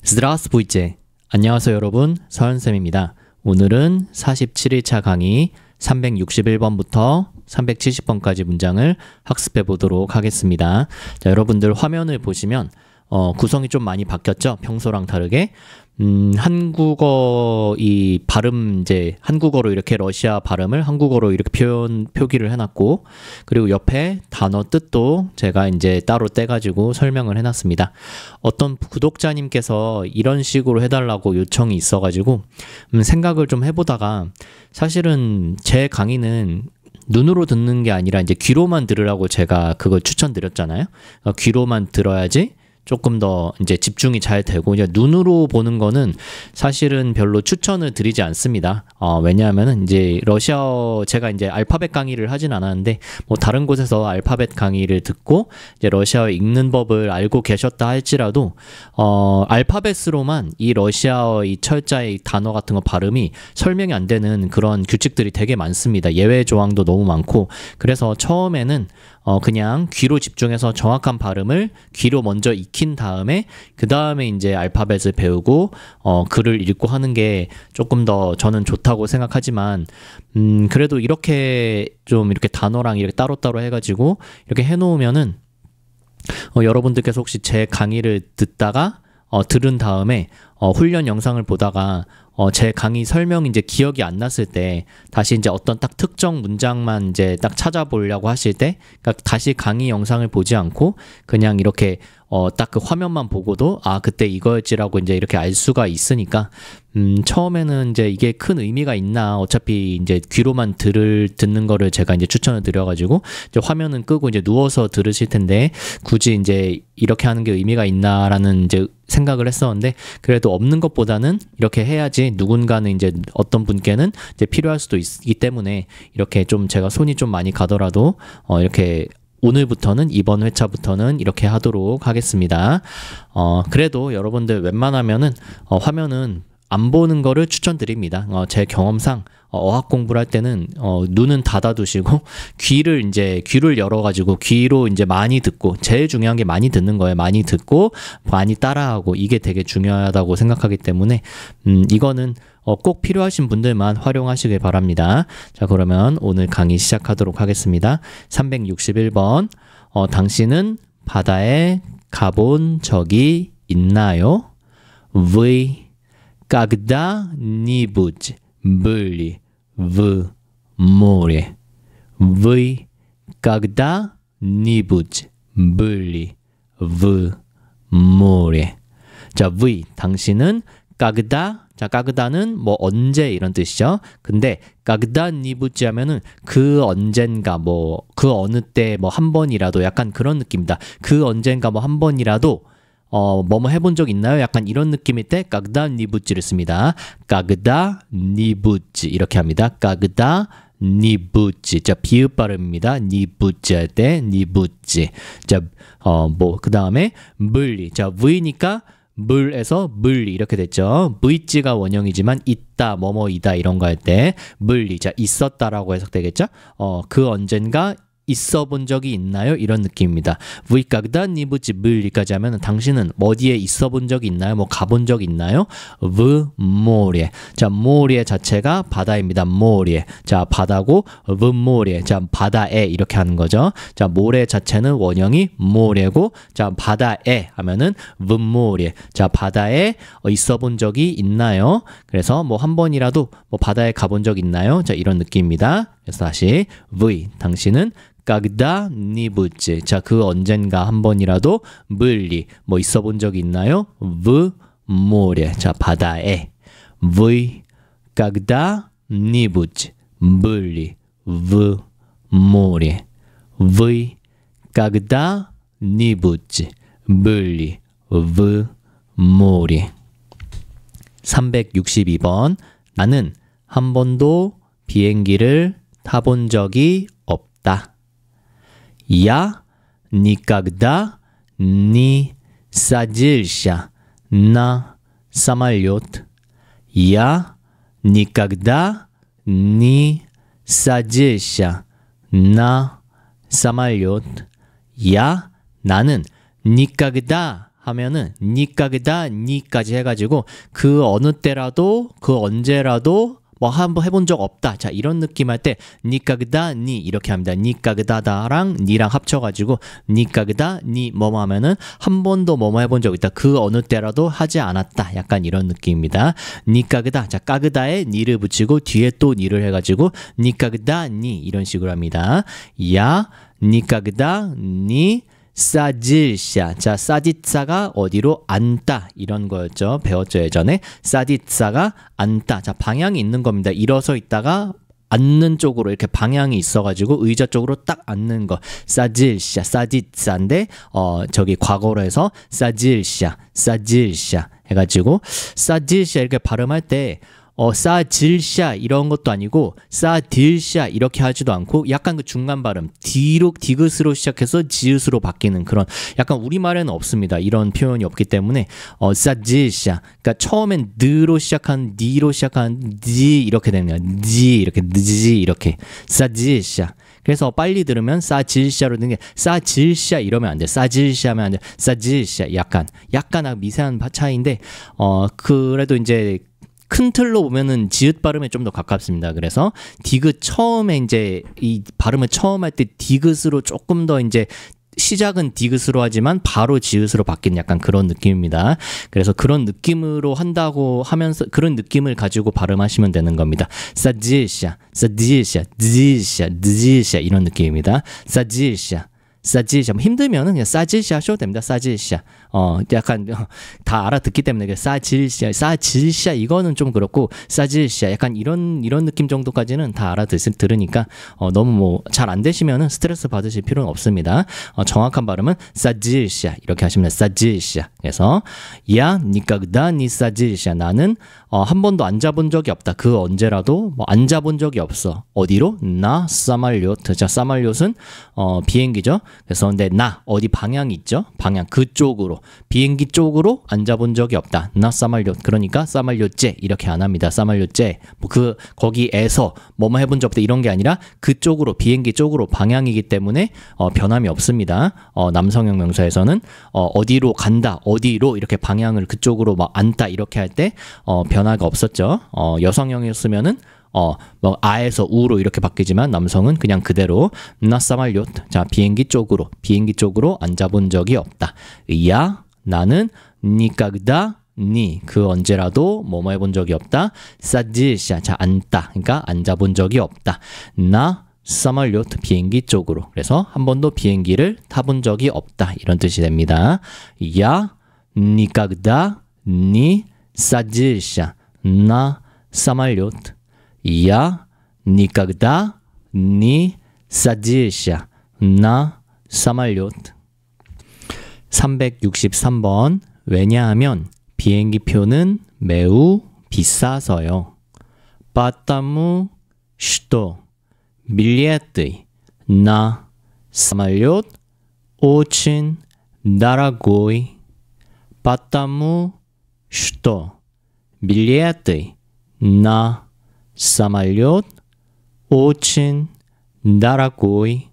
Здравствуйте. 안녕하세요 여러분, 서현쌤입니다. 오늘은 47일차 강의 361번부터 370번까지 문장을 학습해 보도록 하겠습니다. 자, 여러분들 화면을 보시면 구성이 좀 많이 바뀌었죠? 평소랑 다르게. 한국어 이 발음 이제 한국어로 이렇게 러시아 발음을 한국어로 이렇게 표기를 해놨고, 그리고 옆에 단어 뜻도 제가 이제 따로 떼가지고 설명을 해놨습니다. 어떤 구독자님께서 이런 식으로 해달라고 요청이 있어가지고 생각을 좀 해보다가, 사실은 제 강의는 눈으로 듣는 게 아니라 이제 귀로만 들으라고 제가 그걸 추천드렸잖아요. 귀로만 들어야지 조금 더 이제 집중이 잘 되고, 이제 눈으로 보는 거는 사실은 별로 추천을 드리지 않습니다. 왜냐하면은 이제 러시아어, 제가 이제 알파벳 강의를 하진 않았는데, 뭐 다른 곳에서 알파벳 강의를 듣고 이제 러시아어 읽는 법을 알고 계셨다 할지라도 알파벳으로만 이 러시아어 이 철자의 단어 같은 거 발음이 설명이 안 되는 그런 규칙들이 되게 많습니다. 예외 조항도 너무 많고, 그래서 처음에는 그냥 귀로 집중해서 정확한 발음을 귀로 먼저 익힌 다음에 그 다음에 이제 알파벳을 배우고 글을 읽고 하는 게 조금 더 저는 좋다고 생각하지만, 그래도 이렇게 좀 이렇게 단어랑 이렇게 따로따로 해가지고 이렇게 해놓으면은 여러분들께서 혹시 제 강의를 듣다가 들은 다음에 훈련 영상을 보다가 제 강의 설명이 이제 기억이 안 났을 때 다시 이제 어떤 딱 특정 문장만 이제 딱 찾아보려고 하실 때, 그러니까 다시 강의 영상을 보지 않고 그냥 이렇게 딱 그 화면만 보고도 그때 이거였지라고 이제 이렇게 알 수가 있으니까, 처음에는 이제 이게 큰 의미가 있나, 어차피 이제 귀로만 듣는 거를 제가 이제 추천을 드려가지고 이제 화면은 끄고 이제 누워서 들으실 텐데 굳이 이제 이렇게 하는 게 의미가 있나라는 이제 생각을 했었는데, 그래도 없는 것보다는 이렇게 해야지 누군가는 이제 어떤 분께는 이제 필요할 수도 있기 때문에 이렇게 좀 제가 손이 좀 많이 가더라도 이렇게 오늘부터는, 이번 회차부터는 이렇게 하도록 하겠습니다. 그래도 여러분들 웬만하면은 화면은 안 보는 거를 추천드립니다. 제 경험상 어학 공부를 할 때는 눈은 닫아두시고 귀를 열어가지고 귀로 이제 많이 듣고, 제일 중요한 게 많이 듣는 거예요. 많이 듣고 많이 따라하고, 이게 되게 중요하다고 생각하기 때문에 이거는 꼭 필요하신 분들만 활용하시길 바랍니다. 자, 그러면 오늘 강의 시작하도록 하겠습니다. 361번. 당신은 바다에 가본 적이 있나요? Вы когда-нибудь были в море? Вы когда-нибудь были в море? 자, вы, 당신은 когда, 자, 까그다는 뭐 언제 이런 뜻이죠. 근데 когда-нибудь 하면은 그 언젠가, 뭐 그 어느 때 뭐 한 번이라도, 약간 그런 느낌이다. 그 언젠가 뭐 한 번이라도 뭐뭐 해본 적 있나요? 약간 이런 느낌일 때 когда-нибудь를 씁니다. когда-нибудь 이렇게 합니다. когда-нибудь. 자, 비읍 발음입니다. 니부지 할 때 니부지. 자, 뭐 그 다음에 물리. 자, v니까 물에서 물리 이렇게 됐죠. v지가 원형이지만 있다, 뭐뭐이다 이런 거 할 때 물리. 자, 있었다라고 해석되겠죠. 그 언젠가 있어 본 적이 있나요? 이런 느낌입니다. Вы когда-нибудь были?까지 하면 당신은 어디에 있어 본 적이 있나요? 뭐 가본 적 있나요? В море. 자, 모래 자체가 바다입니다. 모래. 자, 바다고 в море. 자, 바다에 이렇게 하는 거죠. 자, 모래 자체는 원형이 모래고, 자, 바다에 하면은 в море. 자, 바다에 있어 본 적이 있나요? 그래서 뭐 한 번이라도 뭐 바다에 가본 적 있나요? 자, 이런 느낌입니다. 그래서 다시 вы, 당신은 когда-нибудь. 자, 그 언젠가 한 번이라도 были, 뭐 있어 본 적이 있나요? в море. 자, 바다에. Вы когда-нибудь были в море? Вы когда-нибудь были в море? 362번. 나는 한 번도 비행기를 타본 적이 없다. Я никогда не садился на самолет. Я никогда не садился на самолет. Я, 나는 никогда 하면은 니까그다 니까지 해가지고 그 어느 때라도 그 언제라도 뭐 한번 해본 적 없다. 자, 이런 느낌 할 때 니까그다 니 이렇게 합니다. 니까그다다랑 니랑 합쳐가지고 니까그다 니 뭐뭐 하면은 한 번도 뭐뭐 해본 적 있다. 그 어느 때라도 하지 않았다. 약간 이런 느낌입니다. 니까그다. 자, 까그다에 니를 붙이고 뒤에 또 니를 해가지고 니까그다 니 이런 식으로 합니다. 야 니까그다 니 싸질샤. 자, 싸디싸가 어디로 앉다 이런 거였죠. 배웠죠 예전에. 싸디싸가 앉다. 자, 방향이 있는 겁니다. 일어서 있다가 앉는 쪽으로 이렇게 방향이 있어가지고 의자 쪽으로 딱 앉는 거. 싸질샤, 싸디싸인데 저기 과거로 해서 싸질샤, 싸질샤 해가지고 싸질샤 이렇게 발음할 때 싸질샤 이런 것도 아니고 싸딜샤 이렇게 하지도 않고 약간 그 중간 발음 디로 디귿으로 시작해서 지읒으로 바뀌는 그런 약간 우리말에는 없습니다. 이런 표현이 없기 때문에 싸질샤 그러니까 처음엔 느로 시작한 니로 시작한 니 이렇게 되는 거야. 니 이렇게 느지 이렇게 싸질샤. 그래서 빨리 들으면 싸질샤로 듣는 게 싸질샤 이러면 안 돼. 싸질샤 하면 안 돼. 싸질샤 약간 미세한 차이인데 그래도 이제 큰 틀로 보면은 지읒 발음에 좀 더 가깝습니다. 그래서 디귿 처음에 이제 이 발음을 처음 할 때 디귿으로 조금 더 이제 시작은 디귿으로 하지만 바로 지읒으로 바뀌는 약간 그런 느낌입니다. 그래서 그런 느낌으로 한다고 하면서 그런 느낌을 가지고 발음하시면 되는 겁니다. 싸질샤, 싸질샤, 드질샤, 드질샤 이런 느낌입니다. 싸질샤. 싸질샤 힘들면은 그냥 싸질샤 하셔도 됩니다. 싸질샤 약간 다 알아듣기 때문에 싸질샤 이거는 좀 그렇고 싸질샤 약간 이런 느낌 정도까지는 다 들으니까 너무 뭐 잘 안 되시면은 스트레스 받으실 필요는 없습니다. 정확한 발음은 싸질샤 이렇게 하시면 돼요. 싸질샤. 그래서 야 니까그다 니 싸질샤 나는 한 번도 앉아본 적이 없다. 그 언제라도 뭐 앉아본 적이 없어. 어디로? 나 사말요트. 자, 사말요트는 비행기죠. 그래서 근데 나 어디 방향이 있죠? 방향 그쪽으로 비행기 쪽으로 앉아본 적이 없다. 나 사말요 그러니까 사말요째 이렇게 안 합니다. 사말요째 뭐 그 거기에서 뭐뭐 해본 적 없다 이런 게 아니라 그쪽으로 비행기 쪽으로 방향이기 때문에 변함이 없습니다. 남성형 명사에서는 어디로 간다 어디로 이렇게 방향을 그쪽으로 막 앉다 이렇게 할 때 변화가 없었죠. 여성형이었으면은 뭐 아에서 우로 이렇게 바뀌지만 남성은 그냥 그대로 나사말요트. 자, 비행기 쪽으로 앉아본 적이 없다. 야 나는 니까그다 니 그 언제라도 뭐뭐 해본 적이 없다. 싸질샤 자 앉다 그러니까 앉아본 적이 없다. 나 사말요트 비행기 쪽으로 그래서 한 번도 비행기를 타본 적이 없다 이런 뜻이 됩니다. 야 니까그다 니 싸질샤 나 사말요트 Я никогда не садился на самолет. 363번. 왜냐하면 비행기표는 매우 비싸서요. Потому что билеты на самолет очень дорогой. Потому что билеты на самолет очень дорогой.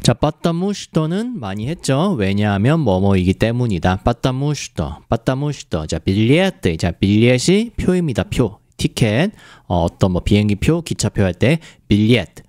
자, потому что 는 많이 했죠. 왜냐하면 뭐뭐이기 때문이다. потому что. 자, 빌리에트. 자, 빌리엣이 표입니다. 표. 티켓. 어떤 뭐 비행기표, 기차표 할 때 빌리엣.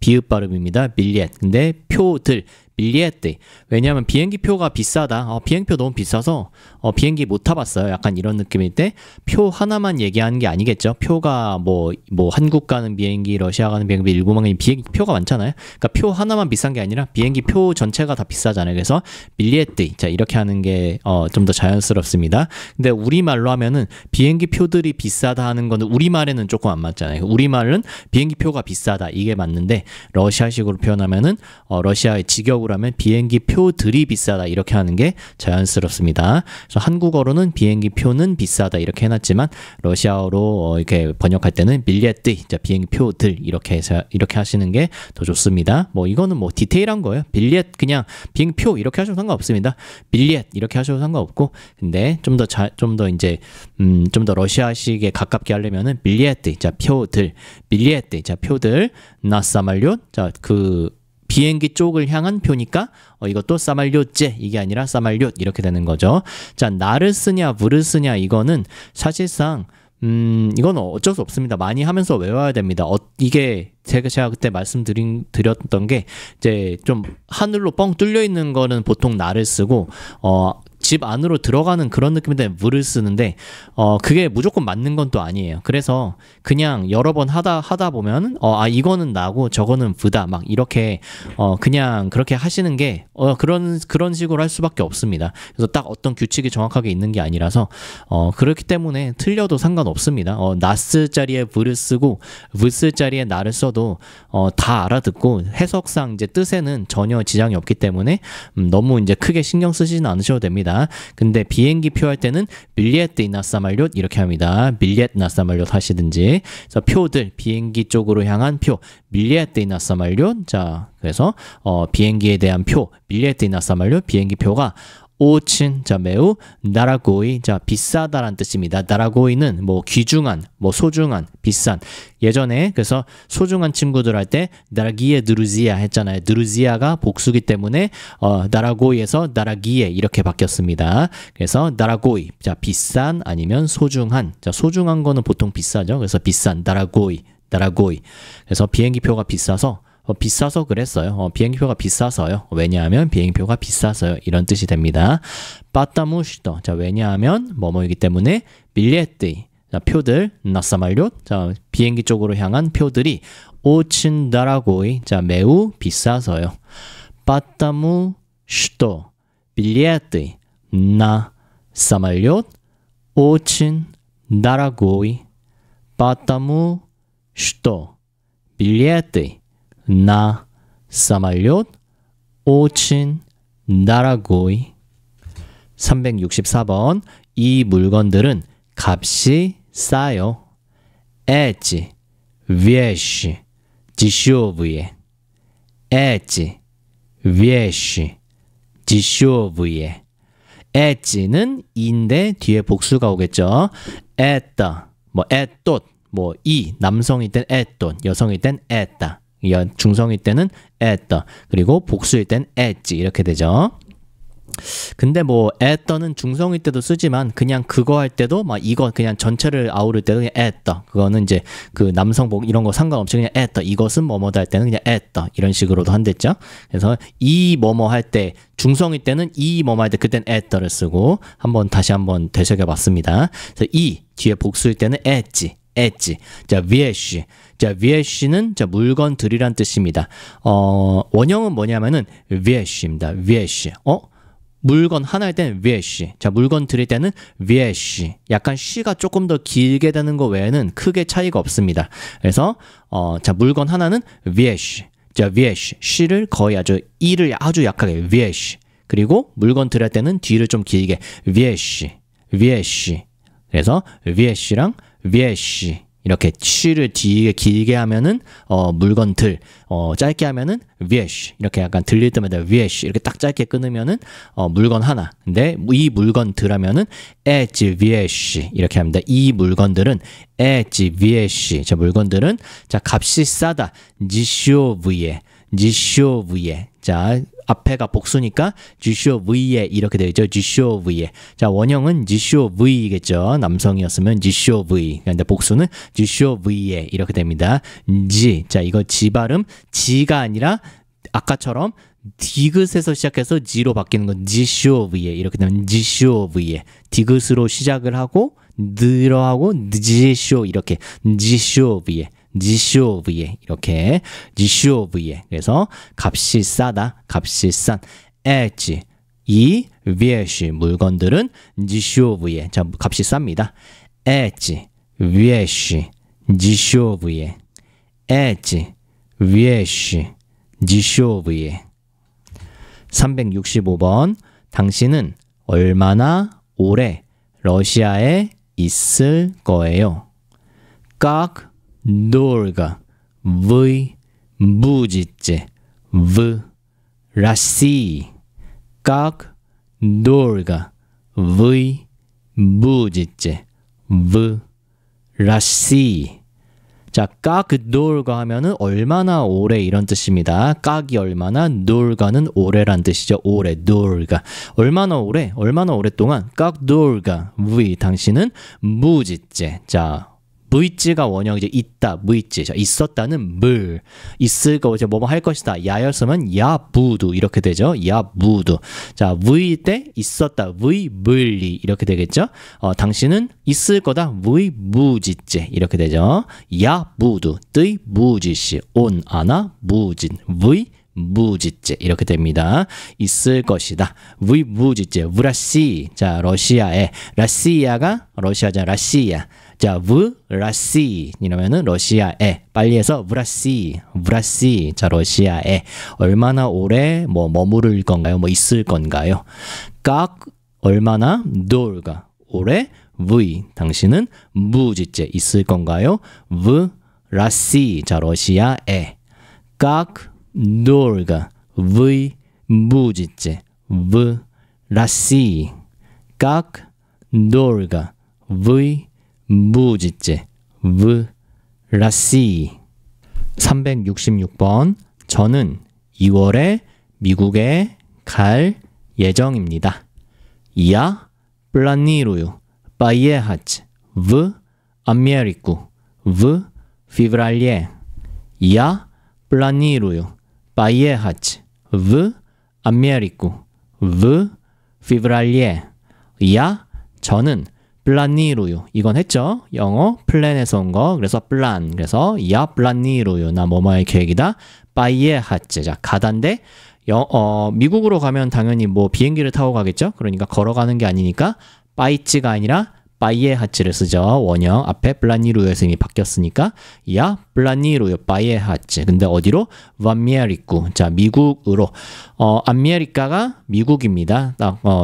비읍 발음입니다. 빌리엣. 근데 표들. 빌리에트. 왜냐하면 비행기표가 비싸다. 비행기표 너무 비싸서 비행기 못 타봤어요. 약간 이런 느낌일 때 표 하나만 얘기하는 게 아니겠죠. 표가 뭐 한국 가는 비행기, 러시아 가는 비행기, 일본 가는 비행기 표가 많잖아요. 그러니까 표 하나만 비싼 게 아니라 비행기 표 전체가 다 비싸잖아요. 그래서 빌리에트. 자, 이렇게 하는 게 좀 더 자연스럽습니다. 근데 우리말로 하면은 비행기 표들이 비싸다 하는 거는 우리말에는 조금 안 맞잖아요. 우리말은 비행기 표가 비싸다 이게 맞는데 러시아식으로 표현하면은 러시아의 직역으로 하면 비행기 표들이 비싸다 이렇게 하는 게 자연스럽습니다. 그래서 한국어로는 비행기 표는 비싸다 이렇게 해놨지만 러시아어로 이렇게 번역할 때는 빌리에트, 비행기 표들 이렇게 하시는 게 더 좋습니다. 뭐 이거는 뭐 디테일한 거예요. 빌리엣 그냥 비행기 표 이렇게 하셔도 상관없습니다. 빌리엣 이렇게 하셔도 상관없고 근데 좀 더 이제 좀 더 러시아식에 가깝게 하려면은 빌리에트, 자 표들, 빌리에트, 자 표들, 나사말료, 자 그 비행기 쪽을 향한 표니까 이것도 사말료제 이게 아니라 사말료 이렇게 되는 거죠. 자, 나를 쓰냐 부를 쓰냐 이거는 사실상 이건 어쩔 수 없습니다. 많이 하면서 외워야 됩니다. 이게 제가 그때 말씀드렸던 게 이제 좀 하늘로 뻥 뚫려 있는 거는 보통 나를 쓰고 집 안으로 들어가는 그런 느낌인데 물을 쓰는데 그게 무조건 맞는 건 또 아니에요. 그래서 그냥 여러 번 하다 보면 이거는 나고 저거는 부다 막 이렇게 그냥 그렇게 하시는 게 그런 식으로 할 수밖에 없습니다. 그래서 딱 어떤 규칙이 정확하게 있는 게 아니라서 그렇기 때문에 틀려도 상관없습니다. 나쓸 자리에 부를 쓰고 부쓸 자리에 나를 써도 다 알아듣고 해석상 이제 뜻에는 전혀 지장이 없기 때문에 너무 이제 크게 신경 쓰지는 않으셔도 됩니다. 근데 비행기 표 할 때는 빌리에트 나사말료 이렇게 합니다. 빌리에트 나사말료 하시든지. 그래서 표들 비행기 쪽으로 향한 표 빌리에트 나사말료. 자, 그래서 비행기에 대한 표 빌리에트 나사말료 비행기 표가 오친, 자, 매우 나라고이, 자, 비싸다란 뜻입니다. 나라고이는 뭐 귀중한, 뭐 소중한, 비싼. 예전에 그래서 소중한 친구들 할 때 나라기에 드루지아 했잖아요. 드루지아가 복수기 때문에 나라고이에서 나라기에 이렇게 바뀌었습니다. 그래서 나라고이, 자, 비싼 아니면 소중한. 자, 소중한 거는 보통 비싸죠. 그래서 비싼 나라고이. 그래서 비행기표가 비싸서 그랬어요. 비행기표가 비싸서요. 왜냐하면 비행기표가 비싸서요. 이런 뜻이 됩니다. 빠따무시도. 자, 왜냐하면 뭐뭐이기 때문에 빌리에트. 자, 표들 나사말료. 자, 비행기 쪽으로 향한 표들이 오친다라고이. 자, 매우 비싸서요. 빠따무시도 빌리에트 나사말료 오친다라고이. 빠따무시도 빌리에트 나 사말료 오친 나라고이. 364번 이 물건들은 값이 싸요. Эти вещи дешевые. Эти вещи дешевые. Э티는 인데 뒤에 복수가 오겠죠. 에따 뭐 에돛 뭐 이 남성일 땐 에돛 여성일 땐 에따 중성일 때는 에떠 그리고 복수일 땐 에찌 이렇게 되죠. 근데 뭐 에떠는 중성일 때도 쓰지만 그냥 그거 할 때도 막 이거 그냥 전체를 아우를 때도 그냥 에떠 그거는 이제 그 남성복 이런 거 상관없이 그냥 에떠 이것은 뭐뭐다 할 때는 그냥 에떠 이런 식으로도 한댔죠. 그래서 이 뭐뭐 할 때 중성일 때는 이 뭐뭐 할 때 그땐 에떠를 쓰고 다시 한번 되새겨 봤습니다. 그래서 이 뒤에 복수일 때는 에찌. 자, vieci. 자, vieci는 자, 물건들이란 뜻입니다. 원형은 뭐냐면은 vieci입니다. vieci. 물건 하나일 때는 vieci. 자, 물건 드릴 때는 vieci. 약간 쉬가 조금 더 길게 되는 거 외에는 크게 차이가 없습니다. 그래서 자, 물건 하나는 vieci. 자, vieci. 쉬를 거의 이를 아주 약하게 vieci. 그리고 물건 드릴 때는 뒤를 좀 길게 vieci. 그래서 vieci랑 vieci 이렇게 쉬를 뒤에 길게 하면은 물건들 짧게 하면은 vieci 이렇게 약간 들릴 때마다 vieci 이렇게 딱 짧게 끊으면은 물건 하나. 근데 이 물건들 하면은 эти вещи 이렇게 합니다. 이 물건들은 эти вещи. 자, 물건들은 자, 값이 싸다. дешевые. 자, 앞에가 복수니까 dешевые 이렇게 되죠. dешевые. 자, 원형은 dешевы이겠죠. 남성이었으면 dешевый. 근데 복수는 dешевые 이렇게 됩니다. 자, 이거 지 발음 지가 아니라 아까처럼 디귿에서 시작해서 지로 바뀌는 건 dешевые 이렇게 되면 dешевые. 디귿으로 시작을 하고 늘어하고 dешев 이렇게 dешевые 이렇게 dешевые. 그래서 값이 싸다, 값이 싼. эти 이 вещи 물건들은 dешевые. 자, 값이 쌉니다. эти вещи дешевые. эти вещи дешевые. 365번 당신은 얼마나 오래 러시아에 있을 거예요? Как долго вы будете в России? Как долго вы будете в России? 자, 깍 돌가 하면은 얼마나 오래 이런 뜻입니다. 깍이 얼마나, 돌가는 오래란 뜻이죠. 오래, 돌가. 얼마나 오랫동안 깍 돌가 위 당신은 무지째. 자, 무이찌가 원형이죠. 있다, 무이찌. 자, 있었다는 물. 있을 거, 이제 뭐뭐 할 것이다. 야였으면 야부두 이렇게 되죠. 야부두. 자, 무이 때 있었다. 무이 물리 이렇게 되겠죠. 당신은 있을 거다. 무이 무지째 이렇게 되죠. 야부두, 뜨이 무지시, 온 아나 무진, 무이 무지째 이렇게 됩니다. 있을 것이다. 무이 무지째, 브라시. 자, 러시아에 러시아가 러시아잖아. 러시아. 자, 브라시 이러면은 러시아에 빨리 해서 브라시. 자, 러시아에 얼마나 오래 뭐 머무를 건가요? 뭐 있을 건가요? 깍 얼마나, 돌가 오래, 위 당신은 무지째 있을 건가요? 브라시. 자, 러시아에 깍 돌가 위 무지째 브라시. 깍 돌가 위 무지째 브라시. 366번. 저는 2월에 미국에 갈 예정입니다. Я планирую поехать в Америку в феврале. Я планирую поехать в Америку в феврале. Я 저는 플라니루유 이건 했죠. 영어 플랜에서 온 거. 그래서 플란. 그래서 야 플라니루유 나 뭐뭐의 계획이다. 빠이에 하츠. 자, 가다인데 미국으로 가면 당연히 뭐 비행기를 타고 가겠죠. 그러니까 걸어가는 게 아니니까 빠이찌가 아니라 빠이에 하츠를 쓰죠. 원형 앞에 플라니루유에서 이미 바뀌었으니까 야 플라니루유 빠이에 하츠. 근데 어디로? 아메리쿠. 자, 미국으로. 아메리카가 미국입니다.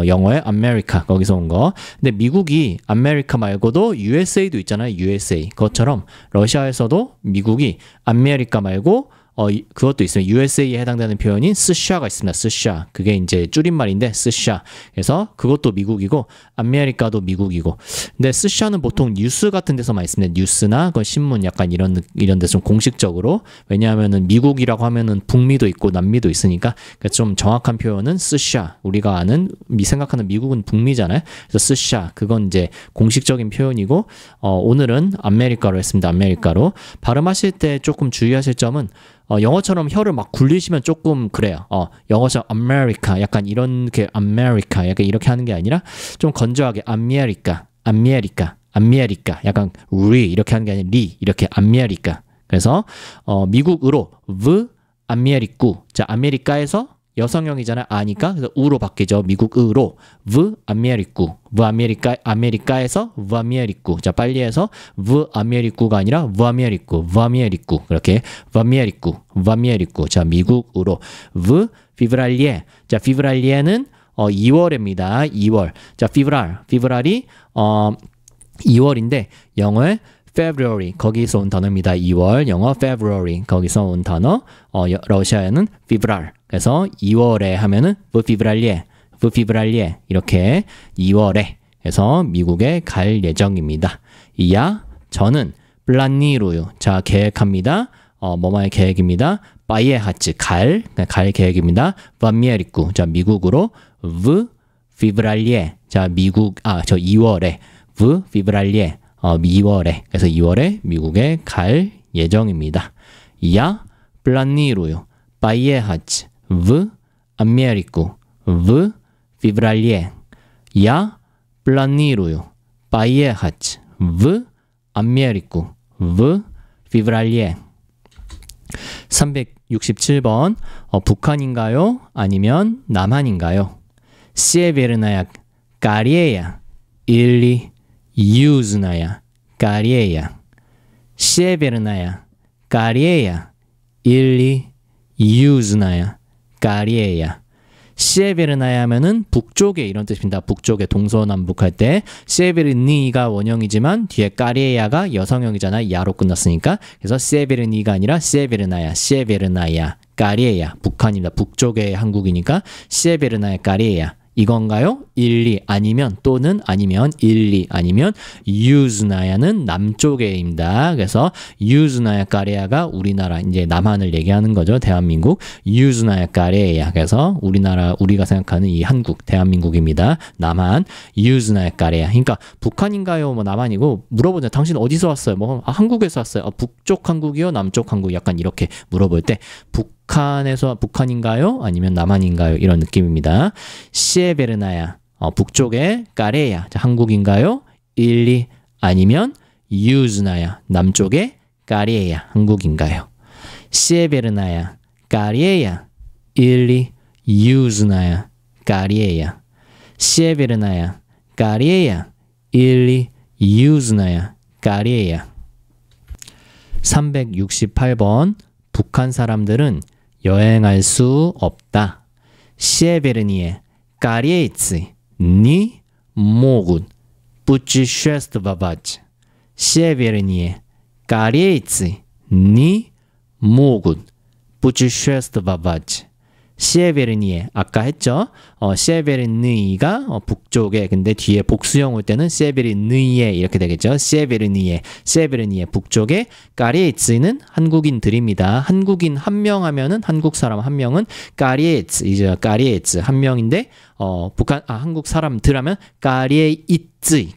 영어의 아메리카 거기서 온 거. 근데 미국이 아메리카 말고도 USA도 있잖아요. USA. 그것처럼 러시아에서도 미국이 아메리카 말고 그것도 있어요. USA에 해당되는 표현인 스샤가 있습니다. 스샤. 그게 이제 줄임말인데 스샤. 그래서 그것도 미국이고 아메리카도 미국이고. 근데 스샤는 보통 뉴스 같은 데서만 있습니다. 뉴스나 그 신문 약간 이런 데서 좀 공식적으로. 왜냐하면은 미국이라고 하면은 북미도 있고 남미도 있으니까 좀 정확한 표현은 스샤. 우리가 아는 생각하는 미국은 북미잖아요. 그래서 스샤. 그건 이제 공식적인 표현이고 오늘은 아메리카로 했습니다. 아메리카로. 발음하실 때 조금 주의하실 점은 영어처럼 혀를 막 굴리시면 조금 그래요. 영어처럼 아메리카 약간 이렇게 아메리카 약간 이렇게 하는 게 아니라 좀 건조하게 아메리카 약간 리 이렇게 하는 게 아니라 리 이렇게 아메리카. 그래서 미국으로 v 아메리쿠. 자, 아메리카에서 여성형이잖아요. 아니까 그래서 우로 바뀌죠. 미국으로 v 아메리쿠. 아메리카에서 v 아메리쿠. 자, 빨리 해서 v 아메리쿠가 아니라 v 아메리쿠. 그렇게 v 아메리쿠. 자, 미국으로 v 피브랄리에. 자, 피브랄리에는 2월입니다. 2월. 자, 피브랄이 2월인데 영어의 February 거기서 온 단어입니다. 2월 영어 February 거기서 온 단어. 러시아에는 피브랄. 그래서 2월에 하면은 v 피브랄리에 이렇게 2월에 해서 미국에 갈 예정입니다. 이야 저는 플라니루유. 자, 계획합니다. 뭐뭐의 계획입니다. 빠이에 하츠 갈 계획입니다. 바미에리쿠. 자, 미국으로 v 피브랄리에. 자, 저 2월에 v 피브랄리에 2월에. 그래서 2월에 미국에 갈 예정입니다. Я планирую поехать в Америку в феврале. Я планирую поехать в Америку в феврале. 367번. 북한인가요? 아니면 남한인가요? Северная Корея или Южная Корея. Северная Корея или Южная Корея. 시에베르나야 하면은 북쪽에 이런 뜻입니다. 북쪽에 동서남북 할 때 시에베르니가 원형이지만 뒤에 까레야가 여성형이잖아요. 야로 끝났으니까. 그래서 시에베르니가 아니라 시에베르나야. 까레야. 북한입니다. 북쪽의 한국이니까 시에베르나야 까레야. 이건가요? 1, 2 아니면 또는 아니면 1, 2 아니면 유즈나야는 남쪽에입니다. 그래서 유즈나야 까레야가 우리나라 이제 남한을 얘기하는 거죠. 대한민국 유즈나야 까레야. 그래서 우리가 생각하는 이 한국 대한민국입니다. 남한 유즈나야 까레야. 그러니까 북한인가요? 뭐 남한이고 물어보자. 당신 어디서 왔어요? 뭐 한국에서 왔어요. 북쪽 한국이요? 남쪽 한국? 약간 이렇게 물어볼 때 북한인가요? 아니면 남한인가요? 이런 느낌입니다. 시에베르나야 북쪽에 까레야 한국인가요? 1, 2 아니면 유즈나야 남쪽에 까레야 한국인가요? 시에베르나야 까레야 1, 2 유즈나야 까레야 시에베르나야 까레야 1, 2 유즈나야 까레야 368번 북한 사람들은 여행할 수 없다. 시에베르니에 까리에이츠 니 모굿 путешествовать. 시에베르니에 까리에이츠 니 모굿 путешествовать. 시에베르니에 아까 했죠. 시에베르니가 북쪽에 근데 뒤에 복수형 올 때는 시에베르니에 이렇게 되겠죠. 시에베르니에 북쪽에 까리에츠는 한국인들입니다. 한국인 한 명 하면은 한국 사람 한 명은 까리에츠이죠. 까리에츠 한 명인데 한국 사람들 하면 까리에이츠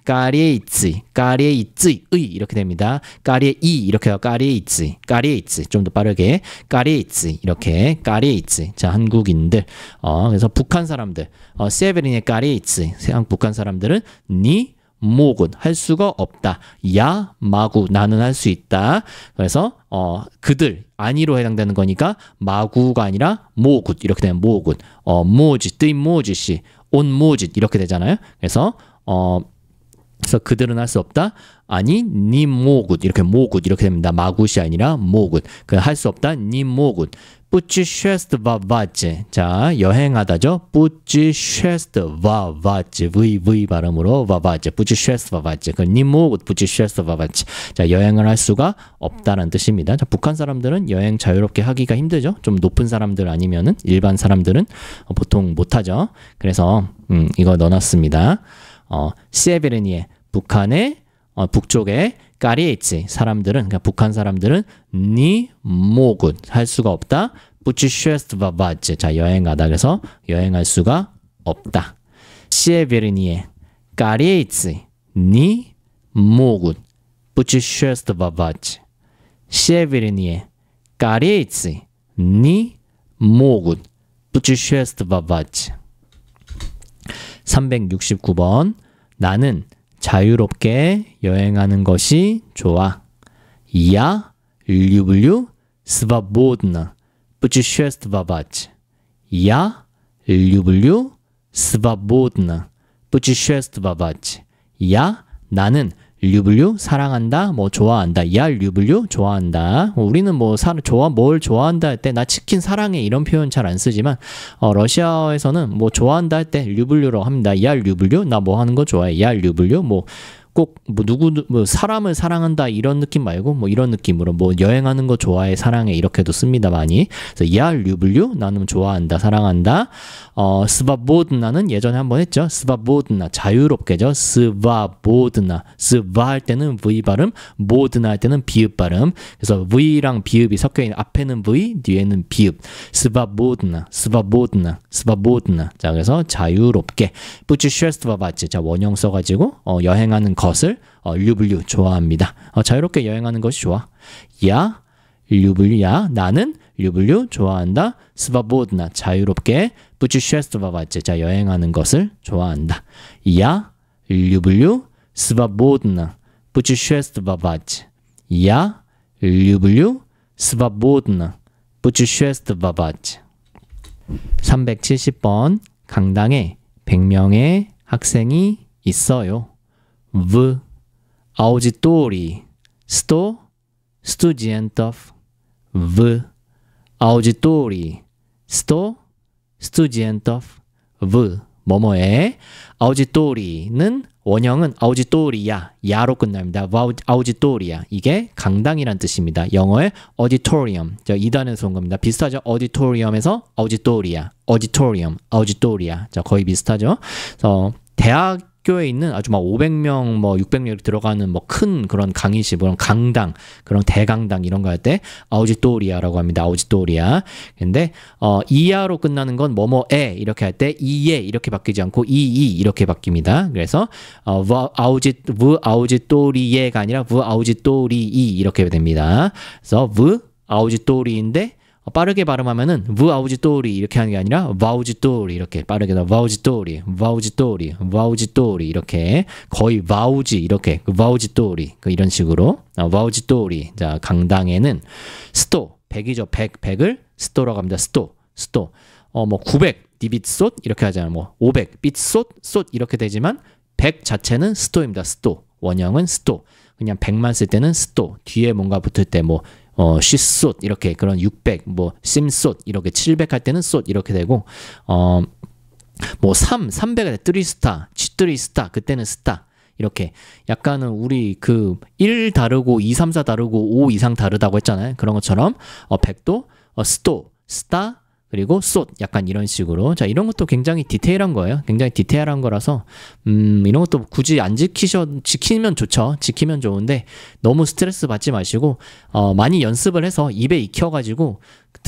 이렇게 됩니다. 까리에이 이렇게 해요. 까리에이츠 좀 더 빠르게 까리에이츠 이렇게 까리에이츠 자 한국인들 그래서 북한 사람들 시에베르니에 까리에이츠 북한 사람들은 니 모군 할 수가 없다. 야 마구 나는 할 수 있다. 그래서 그들 아니로 해당되는 거니까 마구가 아니라 모굿 이렇게 되면 모굿 모짓 뜨인 모짓이 온 모짓 이렇게 되잖아요. 그래서 그들은 할 수 없다. 아니 니 모굿 이렇게 됩니다. 마굿이 아니라 모굿 할 수 없다. 니 모굿 путешествовать 자 여행하다죠. путешествовать v 발음으로 вовать путешествовать 니 모굿 путешествовать 자 여행을 할 수가 없다는 뜻입니다. 자, 북한 사람들은 여행 자유롭게 하기가 힘들죠. 좀 높은 사람들 아니면은 일반 사람들은 보통 못하죠. 그래서 이거 넣어놨습니다. 시에베르니에 북한의 북쪽에 까리에이츠 사람들은 그러니까 북한 사람들은 니 모굿 할 수가 없다. путешествовать 자 여행하다 그래서 여행할 수가 없다. 시에베르니에 까리에이츠 니 모굿 путешествовать 시에베르니에 까리에이츠 니 모굿 путешествовать 369번 나는 자유롭게 여행하는 것이 좋아. Я люблю свободно путешествовать. Я люблю свободно путешествовать. Я 나는 люблю 사랑한다 뭐 좋아한다 야 люблю 좋아한다 우리는 뭐 뭘 좋아한다 할 때 나 치킨 사랑해 이런 표현 잘 안 쓰지만 러시아에서는 뭐 좋아한다 할 때 류블류로 합니다. 야 류블류 나 뭐 하는 거 좋아해 야 류블류 뭐 꼭 뭐 사람을 사랑한다 이런 느낌 말고 뭐 이런 느낌으로 뭐 여행하는 거 좋아해 사랑해 이렇게도 씁니다 많이. 그래서 야 류블류 나는 좋아한다 사랑한다. 스바보드나는 예전에 한번 했죠. 스바보드나 자유롭게죠. 스바보드나 스바 할 때는 V 발음 보드나 할 때는 비읍 발음. 그래서 V랑 비읍이 섞여 있는 앞에는 V 뒤에는 비읍. 스바보드나 자 그래서 자유롭게 путешествовать 자 원형 써가지고 여행하는 것을 류블류 좋아합니다. 자유롭게 여행하는 것이 좋아. 야 류블류 야 나는 류블류 좋아한다. 스바보드나 자유롭게 путешествовать 자 여행하는 것을 좋아한다. 야 류블류 свободно путешествовать. Я люблю свободно путешествовать. 370번 강당에 100명의 학생이 있어요. В аудитории 100 студентов. В аудитории 100 студентов. В 뭐뭐에 아우지토리는 원형은 아우지토리아, 야로 끝납니다. 아우지토리아. 이게 강당이란 뜻입니다. 영어의 auditorium. 2단에서 온 겁니다. 비슷하죠? auditorium에서 아우지토리아, auditorium. 자, 거의 비슷하죠? 대학교에 있는 아주 막 500명, 뭐 600명 들어가는 뭐 큰 그런 강의실, 그런 강당, 그런 대강당 이런 거 할 때 아우지토리아라고 합니다. 아우지토리아. 근데 이하로 끝나는 건 뭐뭐에 이렇게 할 때 이에 이렇게 바뀌지 않고 이 이렇게 바뀝니다. 그래서 아우지토리에가 아니라 아우지토리이 이렇게 됩니다. 그래서 아우지토리인데 빠르게 발음하면은 아우지토리 이렇게 하는 게 아니라 와우지토리 이렇게 빠르게 와우지토리 이렇게 거의 와우지 이렇게 와우지토리 이런 식으로 와우지토리. 자, 강당에는 스토 100이죠. 100을 스토라고 합니다. 스토 뭐 900 디빗솥 이렇게 하잖아요. 뭐 500 빛솥 이렇게 되지만 100 자체는 스토입니다. 스토. 원형은 스토. 그냥 100만 쓸 때는 스토. 뒤에 뭔가 붙을 때 뭐 쉬솥 이렇게 그런 600 뭐 심솥 이렇게 700 할 때는 솥 이렇게 되고 뭐 300할 때 3스타, 3스타 그때는 스타 이렇게 약간은 우리 그 1 다르고 2, 3, 4 다르고 5 이상 다르다고 했잖아요. 그런 것처럼 100도 스토, 스타 그리고 솥 약간 이런 식으로. 자, 이런 것도 굉장히 디테일한 거예요. 굉장히 디테일한 거라서 이런 것도 굳이 안 지키면 좋죠. 지키면 좋은데 너무 스트레스 받지 마시고 많이 연습을 해서 입에 익혀가지고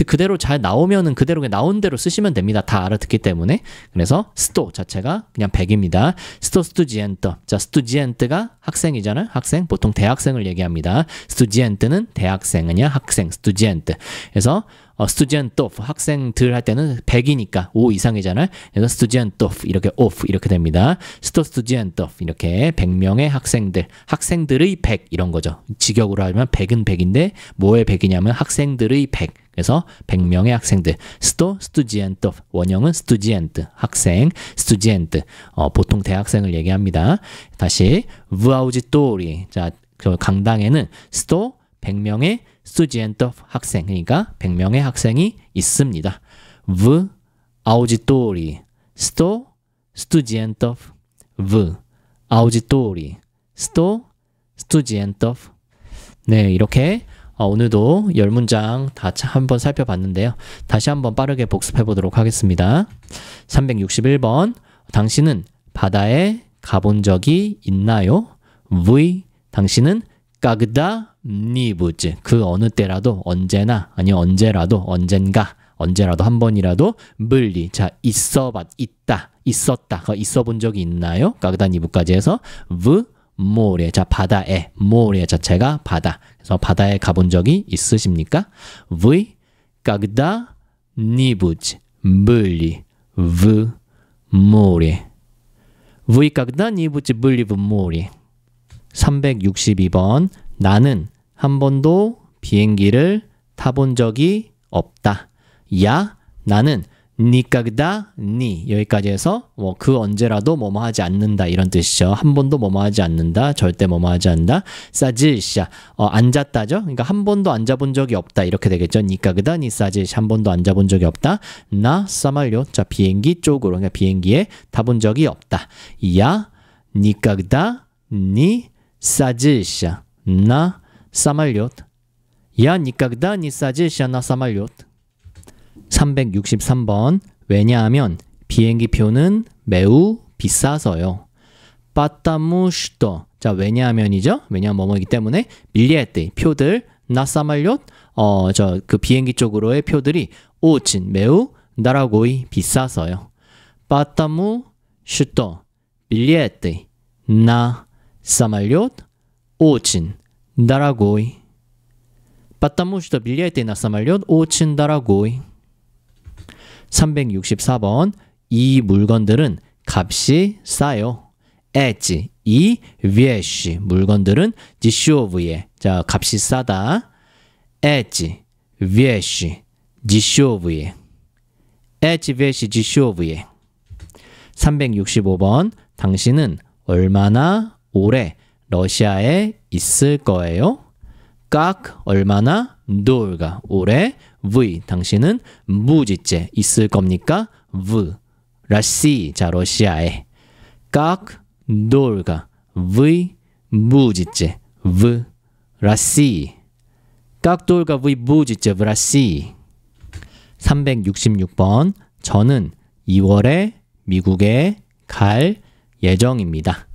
그대로 잘 나오면은 그대로 나온 대로 쓰시면 됩니다. 다 알아듣기 때문에. 그래서 스토 자체가 그냥 100입니다. 스투지엔트. 자, 스투지엔트가 학생이잖아요. 학생. 보통 대학생을 얘기합니다. 스투지엔트는 대학생 아니야 학생. 스투지엔트. 그래서 스투지엔토프 학생들 할 때는 100이니까 5 이상이잖아요. 그래서 스투지엔토프 이렇게 오프 이렇게 됩니다. 스투지엔토프 이렇게 100명의 학생들, 학생들의 100 이런 거죠. 직역으로 하면 100은 100인데 뭐의 100이냐면 학생들의 100. 그래서 100명의 학생들. 스투지엔토프 원형은 스투지엔트 학생, 스투지엔트 보통 대학생을 얘기합니다. 다시 아우지토리. 자, 그 강당에는 100명의 스투지엔토프 학생, 그러니까 100명의 학생이 있습니다. 아우지토리 스투지엔토프 아우지토리 스투지엔토프. 네, 이렇게 오늘도 10문장 다 한번 살펴봤는데요. 다시 한번 빠르게 복습해 보도록 하겠습니다. 361번. 당신은 바다에 가본 적이 있나요? 당신은 까그다-니부즈 그 어느 때라도 언제나 아니 언제라도 언젠가 언제라도 한 번이라도 물리. 자, 있었다 있어 본 적이 있나요? 까그다-니부까지 해서 모래. 자, 바다에 모래 자체가 바다. 그래서 바다에 가본 적이 있으십니까? 까그다-니부즈 물리 모래. 까그다-니부즈 물리 모래. 362번. 나는 한 번도 비행기를 타본 적이 없다. 나는 여기까지 해서 뭐 그 언제라도 뭐뭐 하지 않는다 이런 뜻이죠. 한 번도 뭐뭐 하지 않는다. 절대 뭐뭐 하지 않는다. 사지샤 앉았다죠. 그러니까 한 번도 앉아본 적이 없다 이렇게 되겠죠. 사지샤 한 번도 앉아본 적이 없다. 나 사말료. 자, 비행기 쪽으로 그러니까 비행기에 타본 적이 없다. 사지샤 나 사말료. никогда не садишься на самолет. 363번. 왜냐하면 비행기표는 매우 비싸서요. потому что. 자, 왜냐하면이죠. 왜냐하면 뭐뭐이기 때문에 빌리에트 표들 на самолет 그 비행기 쪽으로의 표들이 очень 매우 дорогой 비싸서요. потому что билеты на самолет очень дорогой. потому что билеты на самолет очень дорогой. 364번. 이 물건들은 값이 싸요. 이 вещи 물건들은 дешевые. 자, 값이 싸다. вещи дешевые. вещи дешевые. 365번. 당신은 얼마나 오래 러시아에 있을 거예요? 얼마나 долго 오래 당신은 무지째 있을 겁니까? 러시. 자, 러시아에 долго вы будете в России? Как долго вы будете в России? 366번. 저는 2월에 미국에 갈 예정입니다.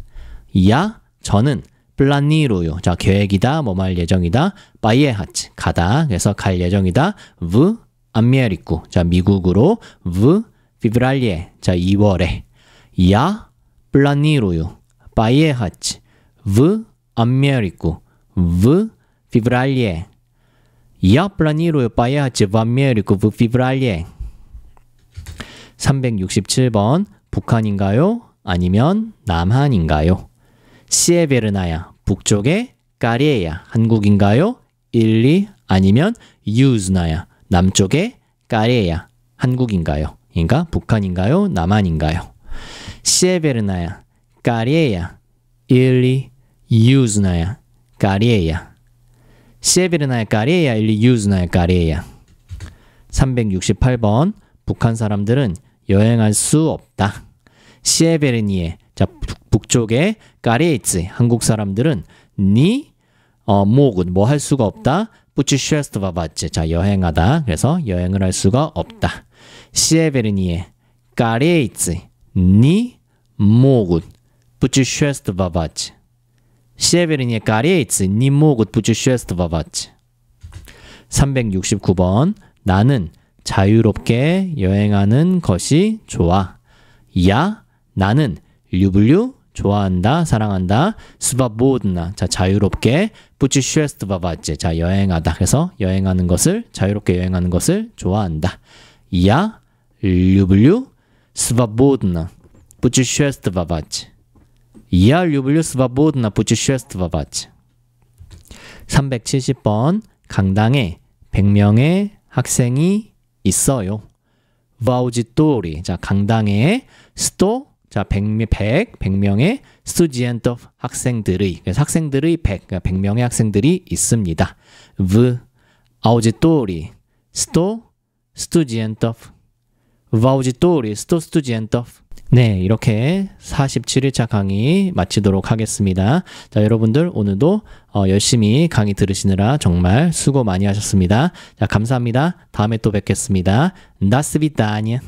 야, 저는 플라니루요. 자, 계획이다. 뭐할 예정이다. 바이에하츠. 가다. 그래서 갈 예정이다. v 아메리쿠. 자, 미국으로 v 피브랄리에. 자, 2월에. 야, 플라니루요. 바이에하츠. v 아메리쿠. v 피브랄리에. Я планирую поехать в Америку в феврале. 367번. 북한인가요? 아니면 남한인가요? 시에베르나야. 북쪽의 까리에야. 한국인가요? 1, 2 아니면 유즈나야. 남쪽의 까리에야. 한국인가요? 그러니까 북한인가요? 남한인가요? 시에베르나야. 까리에야. 1, 2 유즈나야. 까리에야. 시에베르나야 까리에야. 1, 2 유즈나야 까리에야. 368번. 북한 사람들은 여행할 수 없다. 시에베르니에. 자, 북쪽의 까리에이츠. 한국 사람들은 니 모군 뭐 할 수가 없다. 부츠슈에스트바바츠. 자, 여행하다. 그래서 여행을 할 수가 없다. 시에베르니에 까리에이츠. 니 모군 부츠슈에스트바바츠. 시에베르니에 까리에이츠. 니 모군 부츠슈에스트바바츠. 369번. 나는 자유롭게 여행하는 것이 좋아. 야, 나는 류블류 좋아한다, 사랑한다. 스바보드나. 자, 자유롭게. 부츠슈에스트바바츠. 자, 여행하다. 그래서 여행하는 것을, 자유롭게 여행하는 것을 좋아한다. 야, 류블류 스바보드나. 부츠슈에스트바바츠. 야, 류블류 스바보드나. 부츠슈에스트바바츠. 370번. 강당에 100명의 학생이 있어요. 바우지토리. 자, 강당에 스토. 자, 100명의 스튜디엔트 학생들의. 그래서 학생들의 100명의 학생들이 있습니다. v 아우지토리 스토 스튜디엔트. 바우지토리 스토 스튜디엔트. 네, 이렇게 47일차 강의 마치도록 하겠습니다. 자, 여러분들 오늘도 열심히 강의 들으시느라 정말 수고 많이 하셨습니다. 자, 감사합니다. 다음에 또 뵙겠습니다. 나스비다냐.